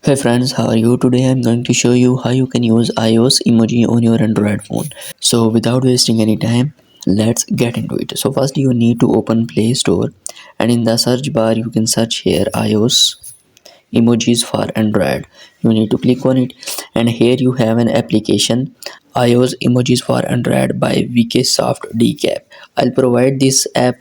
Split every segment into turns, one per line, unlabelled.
Hey friends, how are you? Today I'm going to show you how you can use iOS emoji on your Android phone. So without wasting any time, let's get into it. So first you need to open Play Store, and in the search bar you can search here iOS emojis for Android. You need to click on it, and here you have an application iOS emojis for Android by VKsoft Decap. I'll provide this app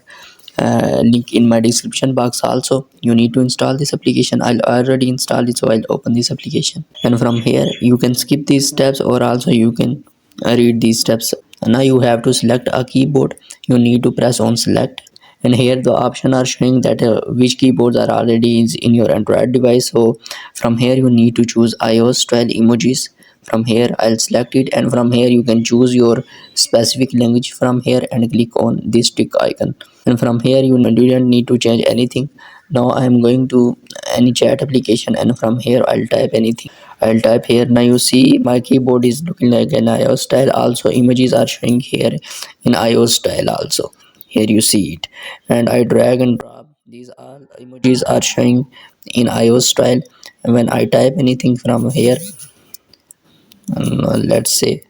link in my description box. Also you need to install this application. I'll already install it, so I'll open this application, and from here you can skip these steps or also you can read these steps. Now you have to select a keyboard. You need to press on select, and here the option are showing that which keyboards are already in your Android device. So from here you need to choose iOS style emojis. From here I'll select it, and from here you can choose your specific language from here and click on this tick icon, and from here you don't need to change anything. Now I am going to any chat application, and from here I'll type anything. I'll type here. Now you see my keyboard is looking like an iOS style. Also images are showing here in iOS style also. Here you see it, and I drag and drop. These all emojis are showing in iOS style. And when I type anything from here, let's say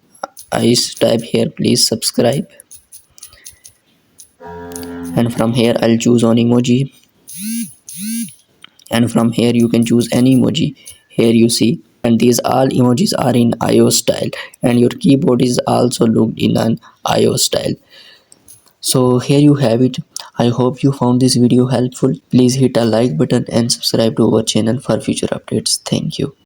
I type here please subscribe, and from here I'll choose on emoji, and from here you can choose any emoji. Here you see, and these all emojis are in iOS style, and your keyboard is also looked in an iOS style. So here you have it. I hope you found this video helpful. Please hit a like button and subscribe to our channel for future updates. Thank you.